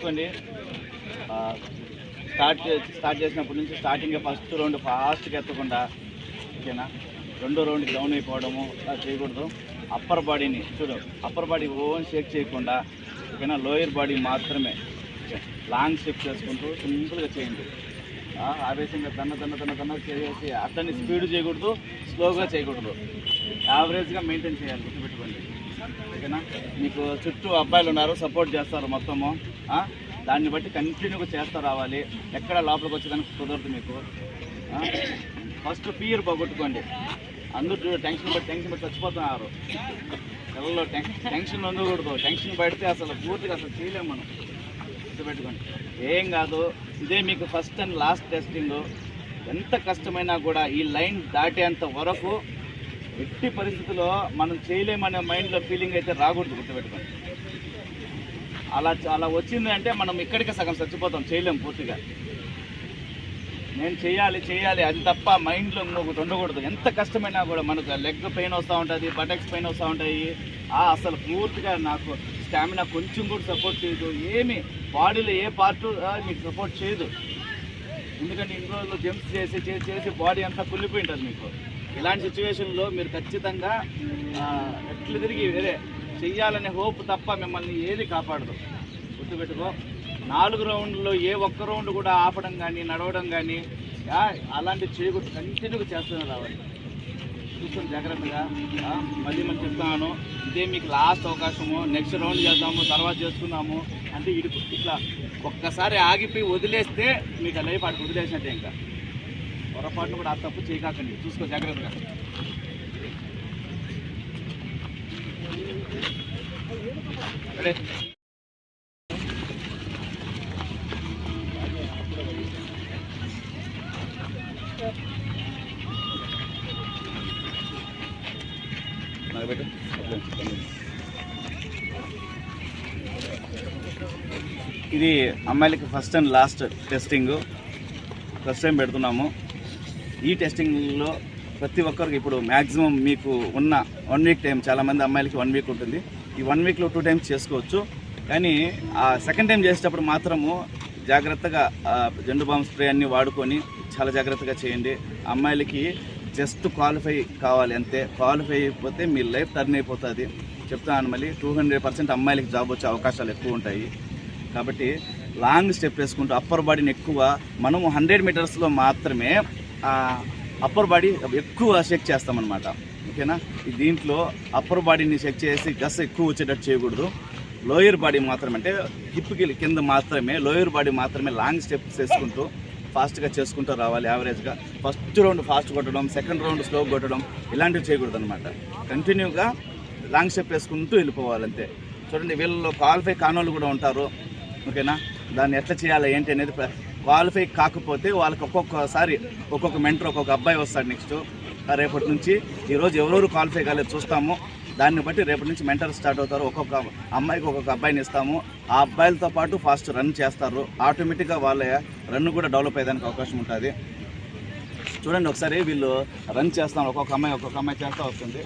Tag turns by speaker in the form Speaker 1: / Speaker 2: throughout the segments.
Speaker 1: గుర్తుపెట్టుకోండి, స్టార్ట్ చేసినప్పటి నుంచి స్టార్టింగ్ ఫస్ట్ రౌండ్ ఫాస్ట్గా ఎత్తకుండా, ఓకేనా, రెండో రౌండ్కి డౌన్ అయిపోవడము అలా చేయకూడదు. అప్పర్ బాడీని అప్పర్ బాడీ ఓన్ షేక్ చేయకుండా, ఓకేనా, లోయర్ బాడీ మాత్రమే లాంగ్ స్టెప్ చేసుకుంటూ సింపుల్గా చేయండి. ఆవేశంగా తన్న చేసి అతన్ని స్పీడ్ చేయకూడదు, స్లోగా చేయకూడదు, యావరేజ్గా మెయింటైన్ చేయాలి. గుర్తుపెట్టుకోండి, ఓకేనా. మీకు చుట్టూ అబ్బాయిలు ఉన్నారు, సపోర్ట్ చేస్తారు మొత్తము, దాన్ని బట్టి కంటిన్యూగా చేస్తూ రావాలి. ఎక్కడ లోపలికి వచ్చేదానికి కుదరదు మీకు. ఫస్ట్ ఫియర్ పోగొట్టుకోండి. అందరూ టెన్షన్ బట్టి చచ్చిపోతున్నారు. ఎవరిలో టెన్షన్ ఉండకూడదు. టెన్షన్ పడితే అసలు పూర్తిగా చేయలేము మనం. గుర్తుపెట్టుకోండి, ఏం కాదు, ఇదే మీకు ఫస్ట్ అండ్ లాస్ట్ టెస్టింగ్. ఎంత కష్టమైనా కూడా ఈ లైన్ దాటేంత వరకు ఎట్టి పరిస్థితుల్లో మనం చేయలేమనే మైండ్లో ఫీలింగ్ అయితే రాకూడదు. గుర్తుపెట్టుకోండి, అలా వచ్చింది అంటే మనం ఇక్కడికే సగం చచ్చిపోతాం, చేయలేము పూర్తిగా. నేను చేయాలి అది తప్ప మైండ్లో ఇంకొకటి ఉండకూడదు. ఎంత కష్టమైనా కూడా మనకు లెగ్ పెయిన్ వస్తూ ఉంటుంది, బటక్స్ పెయిన్ వస్తూ ఉంటాయి. అసలు పూర్తిగా నాకు స్టామినా కొంచెం కూడా సపోర్ట్ చేయదు. ఏమి బాడీలో ఏ పార్ట్ మీకు సపోర్ట్ చేయదు. ఎందుకంటే ఇన్ని రోజులు జంప్స్ చేసి బాడీ అంతా కుళ్ళిపోయి ఉంటుంది మీకు. ఇలాంటి సిచ్యువేషన్లో మీరు ఖచ్చితంగా ఎట్లు తిరిగి వేరే చెయ్యాలనే హోప్ తప్ప మిమ్మల్ని ఏది కాపాడదు. గుర్తుపెట్టుకో, 4 రౌండ్లో ఏ ఒక్క రౌండ్ కూడా ఆపడం కానీ నడవడం కానీ అలాంటివి చేయకూడదు. కంటిన్యూగా చేస్తూనే రావాలి. చూసుకొని జాగ్రత్తగా. మళ్ళీ మనం చెప్తున్నాను, ఇదే మీకు లాస్ట్ అవకాశము. నెక్స్ట్ రౌండ్ చేద్దాము, తర్వాత చేసుకుందాము అంటే ఇట్లా ఒక్కసారి ఆగిపోయి వదిలేస్తే మీకు లైఫ్ అటు వదిలేసినట్టే. ఇంకా పొరపాటును కూడా ఆ తప్పు చేయకండి. చూసుకో జాగ్రత్తగా. ఇది అమ్మాయిలకి first and last testing. First time పెడుతున్నాము. ఈ టెస్టింగ్లో ప్రతి ఒక్కరికి ఇప్పుడు మ్యాక్సిమం మీకు ఉన్న 1 వీక్ టైం, చాలామంది అమ్మాయిలకి 1 వీక్ ఉంటుంది. ఈ 1 వీక్లో 2 టైమ్స్ చేసుకోవచ్చు. కానీ ఆ సెకండ్ టైం చేసేటప్పుడు మాత్రము జాగ్రత్తగా జెండు బామ్ స్ప్రే అన్నీ వాడుకొని చాలా జాగ్రత్తగా చేయండి. అమ్మాయిలకి జస్ట్ క్వాలిఫై కావాలి అంతే. క్వాలిఫై అయిపోతే మీ లైఫ్ టర్న్ అయిపోతుంది. చెప్తాను మళ్ళీ, 200% అమ్మాయిలకి జాబ్ వచ్చే అవకాశాలు ఎక్కువ ఉంటాయి. కాబట్టి లాంగ్ స్టెప్ వేసుకుంటూ అప్పర్ బాడీని ఎక్కువ, మనము 100 మీటర్స్లో మాత్రమే అప్పర్ బాడీ ఎక్కువ షేక్ చేస్తామన్నమాట. ఓకేనా. దీంట్లో అప్పర్ బాడీని చెక్ చేసి గస్ ఎక్కువ వచ్చేటట్టు చేయకూడదు. లోయర్ బాడీ మాత్రమే, అంటే హిప్కి కింద మాత్రమే, లోయర్ బాడీ మాత్రమే లాంగ్ స్టెప్స్ వేసుకుంటూ ఫాస్ట్గా చేసుకుంటూ రావాలి. యావరేజ్గా ఫస్ట్ రౌండ్ ఫాస్ట్ కొట్టడం, సెకండ్ రౌండ్ స్లో కొట్టడం ఇలాంటివి చేయకూడదు అనమాట. కంటిన్యూగా లాంగ్ స్టెప్ వేసుకుంటూ వెళ్ళిపోవాలి అంతే. చూడండి, వీళ్ళలో క్వాలిఫై కానోళ్ళు కూడా ఉంటారు. ఓకేనా. దాన్ని ఎట్లా చేయాలి ఏంటి అనేది, క్వాలిఫై కాకపోతే వాళ్ళకి ఒక్కొక్కసారి ఒక్కొక్క మెంటర్, ఒక్కొక్క అబ్బాయి వస్తాడు. నెక్స్ట్ రేపటి నుంచి ఈరోజు ఎవరెవరు క్వాలిఫై కాలేదు చూస్తాము. దాన్ని బట్టి రేపటి నుంచి మెంటర్ స్టార్ట్ అవుతారు. ఒక్కొక్క అమ్మాయికి ఒక్కొక్క అబ్బాయిని ఇస్తాము. ఆ అబ్బాయిలతో పాటు ఫాస్ట్ రన్ చేస్తారు. ఆటోమేటిక్గా వాళ్ళ రన్ కూడా డెవలప్ అయ్యేదానికి అవకాశం ఉంటుంది. చూడండి ఒకసారి, వీళ్ళు రన్ చేస్తాం. ఒక్కొక్క అమ్మాయి చేస్తూ వస్తుంది.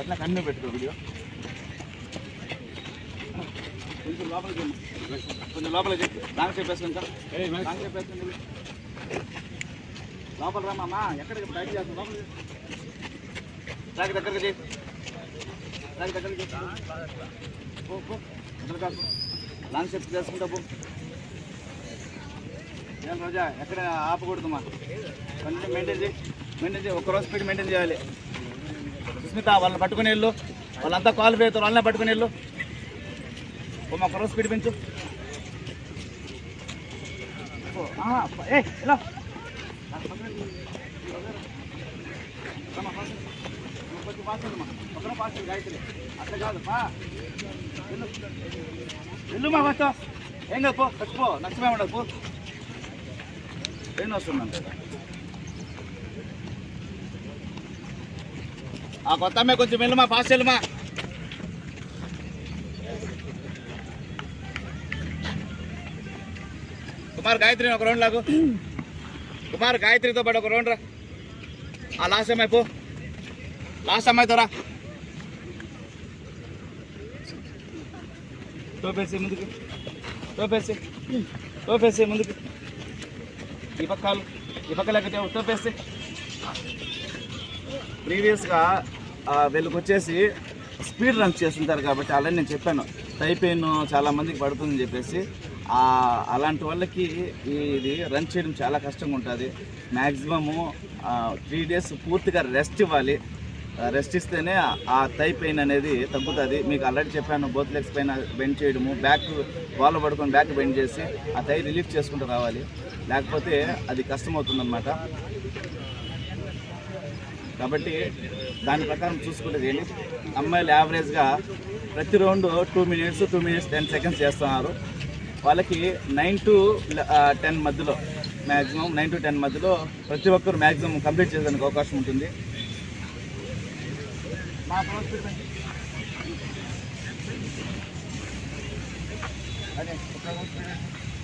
Speaker 1: అట్లా కంటిన్యూ పెట్టుకో వీడియో. కొంచెం లోపలికి చెప్పి లాంగ్ చెప్పేసుకుంటా. లాంగ్ చెప్పేస్తుంది. లోపల రామా, ఎక్కడికి బయట చేస్తాం. లోపలికి దగ్గరికి చేయి. దగ్గరికి లాంగ్ స్టెప్ చేసుకుంటా పో. ఏం రోజా, ఎక్కడ ఆపకూడదమ్మా. కొంచెం మెయింటైన్ చేయి. ఒక్కరోజు స్పీడ్ మెయింటైన్ చేయాలి. సుస్మిత, వాళ్ళని పట్టుకుని వెళ్ళు. వాళ్ళంతా క్వాలిఫై అవుతారు, వాళ్ళనే పట్టుకుని వెళ్ళు. ఒక్కరోజు స్పీడ్ పెంచు. ఇలా కొంచెం ఫాస్ట్ అమ్మా. ఒక్కరో ఫాస్ట్ గాయత్రి, అట్లా కాదు పా. వెళ్ళు ఫస్ట్. ఏం కాదు పో, చచ్చిపో, నష్టమే ఉండదు పో. ఏం వస్తుందంటే ఆ కొత్త అమ్మాయి కొంచెం వెళ్ళుమా, ఫాస్ట్ వెళ్ళుమా. కుమార్, గాయత్రి ఒక రౌండ్ లాగు. కుమార్, గాయత్రితో పాటు ఒక రౌండ్ రా. ఆ లాస్ట్ అమ్మాయి పో. లాస్ట్ అమ్మాయితో రా. తోపేసి ముందుకు. తోపేసి ముందుకు, ఈ పక్కలు ఈ పక్క లేకపోతే తోపేసి. ప్రీవియస్గా వీళ్ళకి వచ్చేసి స్పీడ్ రన్స్ చేస్తుంటారు కాబట్టి ఆల్రెడీ నేను చెప్పాను థై పెయిన్ చాలామందికి పడుతుందని చెప్పేసి. అలాంటి వాళ్ళకి ఇది రన్ చేయడం చాలా కష్టంగా ఉంటుంది. మ్యాక్సిమము 3 days పూర్తిగా రెస్ట్ ఇవ్వాలి. రెస్ట్ ఇస్తేనే ఆ థై పెయిన్ అనేది తగ్గుతుంది. మీకు ఆల్రెడీ చెప్పాను బోత్ లెగ్స్ పైన బెండ్ చేయడము, బ్యాక్ బాల్ పడుకొని బ్యాక్ బెండ్ చేసి ఆ థై రిలీఫ్ చేసుకుంటూ రావాలి, లేకపోతే అది కష్టమవుతుందన్నమాట. కాబట్టి దాని ప్రకారం చూసుకుంటే చేయండి. అమ్మాయిలు యావరేజ్గా ప్రతి రౌండ్ 2 minutes 2 minutes 10 seconds చేస్తున్నారు. వాళ్ళకి 9 to 10 మధ్యలో, మ్యాక్సిమం 9 to 10 మధ్యలో ప్రతి ఒక్కరు మ్యాక్సిమం కంప్లీట్ చేసేందుకు అవకాశం ఉంటుంది.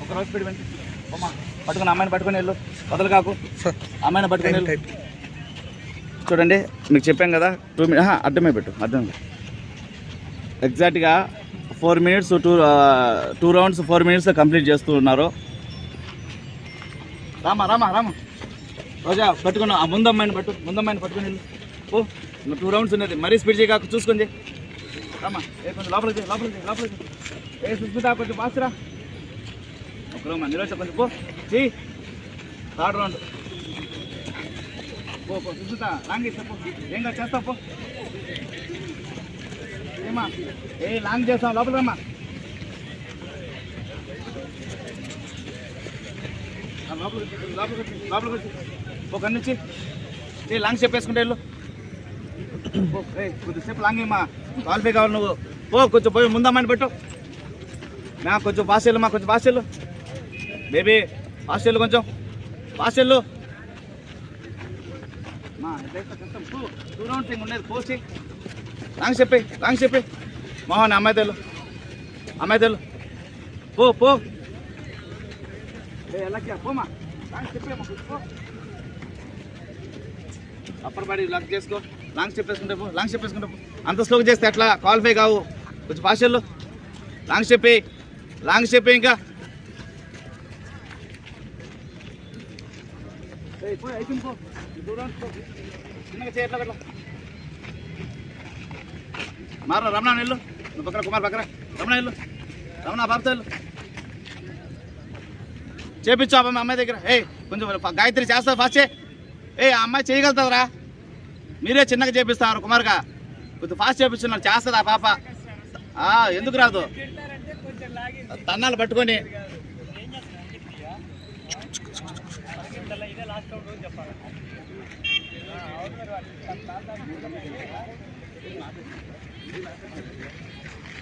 Speaker 1: ఒక రోజు స్పీడ్ వెంట పట్టుకుని అమ్మాయిని పట్టుకుని వెళ్ళు, వదలు కాకు, అమ్మాయిని పట్టుకుని వెళ్ళు. చూడండి మీకు చెప్పాం కదా 2 minutes అడ్డమే పెట్టు, అడ్డం ఎగ్జాక్ట్గా 4 minutes 2 rounds 4 minutes కంప్లీట్ చేస్తూ ఉన్నారు. రామా రామా రామా రోజా పట్టుకున్నా, ఆ ముందమ్మాయిని పట్టుకుని వెళ్ళు. ఓ 2 rounds ఉన్నది, మరీ స్పీడ్ చేయక చూసుకొని రామా. కొంచెం లోపలికి ఏ సుస్మిత కొంచెం పాస్రా, ఒకరోమా నిరోజ కొంచెం పో చెయ్యి. 3rd round పో సుస్మిత, లాంగ్ ఇస్తా పో, ఏం కాదు చేస్తావు పో. ఏమా లాంగ్ చేస్తాం, లోపలికి రమ్మా. లోపలికి వచ్చి ఒక నుంచి లాంగ్ చెప్పేసుకుంటే వెళ్ళు. కొద్దిసేపు లాంగ్ ఏమా, క్వాలిఫై కావాలి నువ్వు. కొంచెం పోయి ముందమ్మాయిని పెట్టు. కొంచెం ఫాస్ట్ వెళ్ళు కొంచెం ఫాస్ట్ వెళ్ళు బేబీ, ఫాస్ట్ వెళ్ళు, కొంచెం ఫాస్ట్ వెళ్ళు. 2 rounds ఉండేది పోసి లాంగ్ చెప్పి మోహన్ అమ్మాయి తెలు పో ఎలా పోమా, లాంగ్ చెప్పేమో అప్పర్ బాడీ లాక్ చేసుకో, లాంగ్ చెప్పేసుకుంటే పో. అంత స్లోగా చేస్తే అట్లా క్వాలిఫై కావు. కొంచెం ఫాస్ట్ వెళ్ళు, లాంగ్ చెప్పి ఇంకా అయిపోయింది పో. 2 rounds పో, చిన్నగా చేయట్లా అట్లా మార. రమణ వెళ్ళు, నువ్వు పక్కన కుమార్ పక్కన, రమణ వెళ్ళు, రమణ బాబుతో వెళ్ళు, చేపించు ఆ అమ్మాయి దగ్గర. కొంచెం గాయత్రి చేస్తా ఫాస్ట్. ఆ అమ్మాయి చేయగలుగుతుందిరా, మీరే చిన్నగా చేపిస్తున్నారు కుమార్గా, కొంచెం ఫాస్ట్ చేపిస్తున్నారు, చేస్తుంది ఆ పాప. ఎందుకు రాదు, తన్నాలు పట్టుకొని.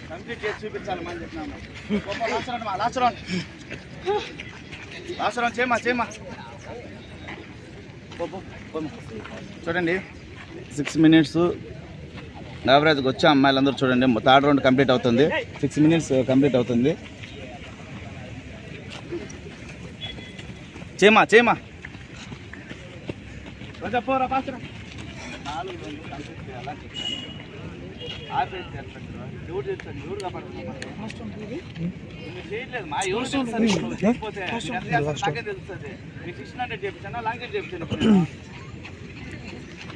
Speaker 1: కంప్లీట్ చేసి చూపించాలి మనం చెప్పినాము. లాస్ట్ రౌండ్ చేయమా. చూడండి 6 minutes యావరేజ్గా వచ్చే అమ్మాయిలందరూ చూడండి. 3rd round కంప్లీట్ అవుతుంది, 6 minutes కంప్లీట్ అవుతుంది. చేయమా రోజా పోరా పాస్రా. 4 rounds కంప్లీట్ చేయాలా ఎవరు కాపాడుతున్నారు చేయట్లేదు మా ఎవరు తెలుస్తుంది. నాకే తెలుస్తుంది. మీకు 600 చేపించాను, లాంగ్ చేపించాను.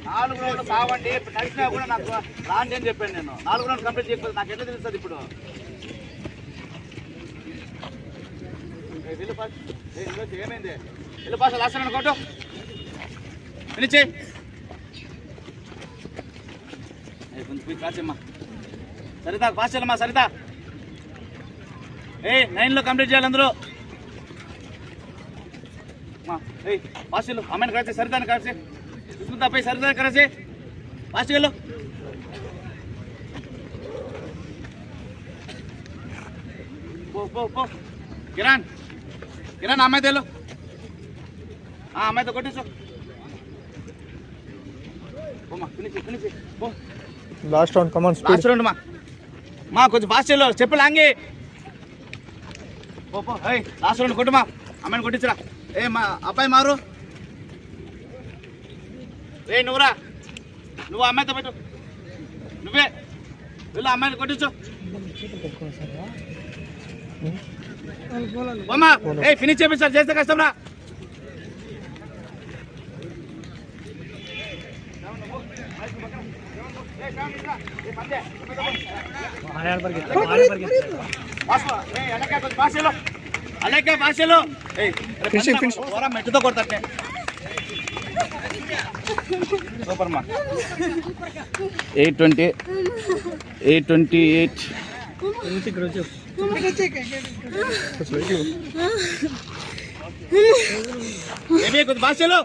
Speaker 1: 4 rounds కావండి, ఇప్పుడు నడిచినా కూడా నాకు లాంగ్ అని చెప్పాను నేను. 4 rounds కంప్లీట్ చేయకపోతే నాకు ఎట్లా తెలుస్తుంది ఇప్పుడు. ఏమైంది వెళ్ళి పాస్ లాస్ట్ అనుకోటు ఫినిష్ చేయి. కొంచెం కాచమ్మా సరిత, ఫాస్ట్ వెళ్ళమ్మా సరిత. 9 కంప్లీట్ చేయాలి అందరూ. ఫాస్ట్ వెళ్ళు, అమ్మాయిని కలిసి సరితాన్ని కలిసి చూసుకుంటా పోయి సరితాన్ని కలిసి ఫాస్ట్ వెళ్ళు. పో కిరణ్ అమ్మాయి తెలు, అమ్మాయితో కొట్టించు.
Speaker 2: లాస్ట్ రౌండ్ కమాన్ స్పీడ్.
Speaker 1: లాస్ట్ రౌండ్ మా కొంచెం ఫాస్ట్ వెళ్ళు, చెప్పు లాంగి పో. లాస్ట్ రౌండ్ కొట్టుమా, అమ్మాయిని కొట్టించరా. మా అబ్బాయి మారు, నువ్వురా, నువ్వు అమ్మాయితో పెట్టు, నువ్వే వెళ్ళు, అమ్మాయిని కొట్టించు. అమ్మా ఏ ఫినిష్ చేపిస్తారు చేస్తే కష్టం రా భాషలో మెట్టుతో కొడతాటే సూపర్ మా 820 828 భాషలో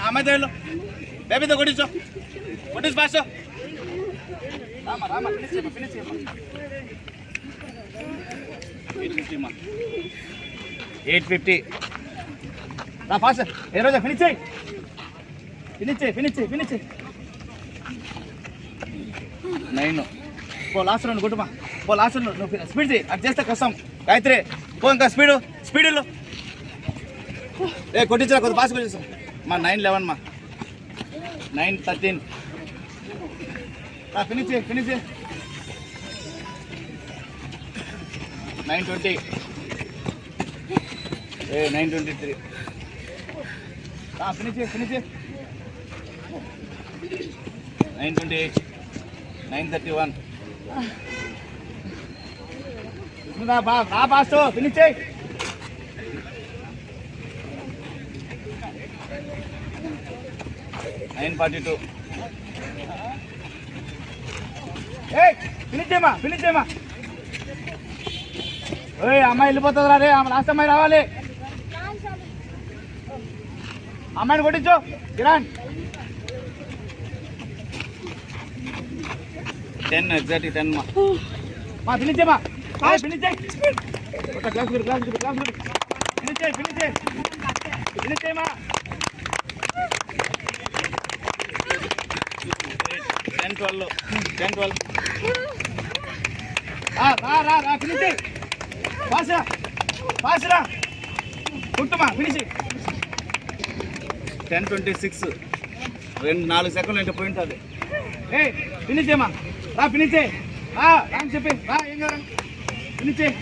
Speaker 1: అమ్మాయి బేబీతో కొట్టించు కొట్టించు భాష రామా రామా ఫినిష్ చేయమ్మా 850 రా ఫాస్ట్ ఏ రోజా ఫినిష్ చేయి ఫినిష్ 9 పో లాస్ట్ రౌండ్ కొట్టుమా పో లాస్ట్ రౌండ్ నువ్వు స్పీడ్ చేయి అది చేస్తే కష్టం గాయత్రి పో ఇంకా స్పీడ్లో ఏ కొట్టించరా కొద్ది ఫాస్ట్ కొట్టించు మా 911 మా 913 ఫినిష్ 920 923 ఫినిష్ 928 931 రా ఫాస్ట్ ఫినిష్ చేయి 942 ఫినిష్ చేయమా అమ్మాయి వెళ్ళిపోతుందిరా రే ఆమె లాస్ట్ అమ్మాయి రావాలి అమ్మాయిని కొట్టించు కిరణ్ 10 ఎగ్జాక్ట్లీ 10 మా ఫినిష్ చేయమా ఫినిష్ చేయి క్లాస్ ఫినిష్ చేయమా 10-12 రా ఫినిష్ చేయి ఫాస్ట్ రా కుట్టుమా ఫినిష్ 10-26 4 సెకండ్లు అంటే పోయింట్ అది ఫినిష్ చేయమా రా ఫినిష్ చేయి రాని చెప్పి రా ఏం కదా ఫినిష్ చేయి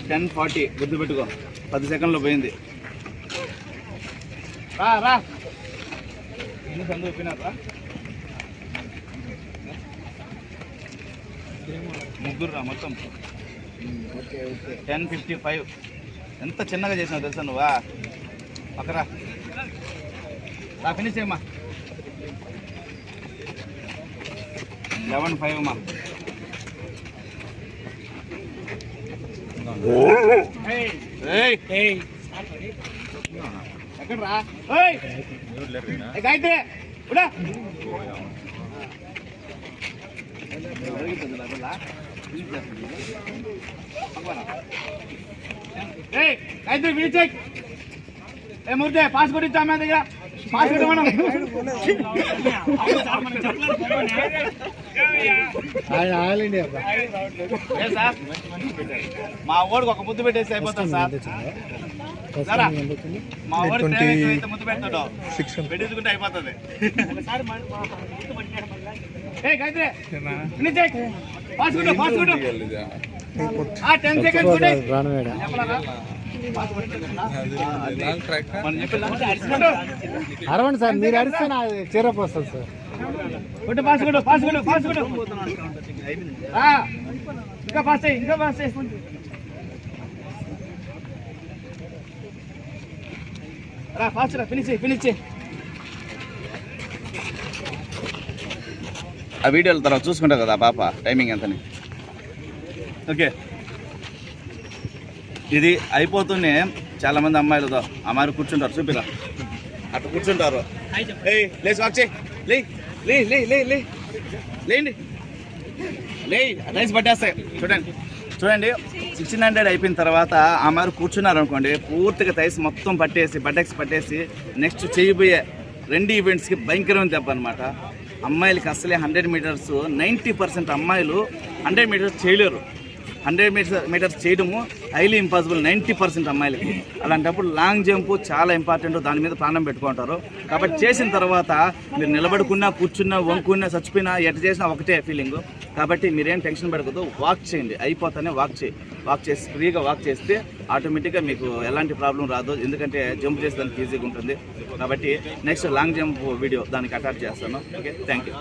Speaker 1: 10-40 గుర్తు పెట్టుకో 10 సెకండ్లో పోయింది రా ఎందుకు అందరూ చెప్పినారా ముగ్గురు రా మొత్తం 10:55 ఎంత చిన్నగా చేసినావు తెలుసా నువ్వా పక్కరా రా ఫినిష్ చేయమ్మా 11:05 అమ్మా ఎక్కడ రా గాయత్రి ఉడా గాయత్రి ఫినిష్ ఏ మూర్తి పాస్ కొట్టించా అమ్మాయి దగ్గర పాస్ కొట్టమను సార్ మా ఓడికి ఒక ముద్దు పెట్టేసి అయిపోతాం సార్ మా ఓడికి ముద్దు పెడతాడు పెట్టించుకుంటే అయిపోతుంది గాయత్రి ఫినిష్ పాస్ కొట్టు 10 సెకండ్స్
Speaker 2: అరవండి సార్ మీరు అరిస్తే నా చీరపు వస్తుంది సార్
Speaker 1: ఫాస్ట్ ఇంకా ఫాస్ట్ రా ఫాస్ట్ రా ఫినిష్ ఆ వీడియోల తర్వాత చూసుకుంటారు కదా పాప టైమింగ్ ఎంతని ఓకే ఇది అయిపోతూనే చాలామంది అమ్మాయిలతో అమ్మాయిలు కూర్చుంటారు చూపిరా అట్లా కూర్చుంటారు లేచి వాక్ చేయి లేండి రైస్ పట్టేస్తాయి చూడండి 1600 అయిపోయిన తర్వాత అమ్మాయిలు కూర్చున్నారు అనుకోండి పూర్తిగా రైస్ మొత్తం పట్టేసి నెక్స్ట్ చేయబోయే 2 ఈవెంట్స్కి భయంకరమైన దెబ్బ అనమాట అమ్మాయిలకి అసలే 100 మీటర్స్ 90% అమ్మాయిలు 100 మీటర్స్ చేయలేరు 100 మీటర్స్ చేయడము హైలీ ఇంపాసిబుల్ 90% అమ్మాయిలకి. అలాంటప్పుడు లాంగ్ జంప్ చాలా ఇంపార్టెంట్, దాని మీద ప్రాణం పెట్టుకుంటారు. కాబట్టి చేసిన తర్వాత మీరు నిలబడుకున్నా, కూర్చున్నా, వంకున్నా, చచ్చిపోయినా, ఎట్ చేసినా ఒకటే ఫీలింగ్. కాబట్టి మీరేం టెన్షన్ పడకూడదు, వాక్ చేయండి, అయిపోతానే వాక్ చేసి ఫ్రీగా వాక్ చేస్తే ఆటోమేటిక్గా మీకు ఎలాంటి ప్రాబ్లం రాదు. ఎందుకంటే జంప్ చేసేదానికి ఈజీగా ఉంటుంది. కాబట్టి నెక్స్ట్ లాంగ్ జంప్ వీడియో దానికి అటాచ్ చేస్తాను. Okay, thank you.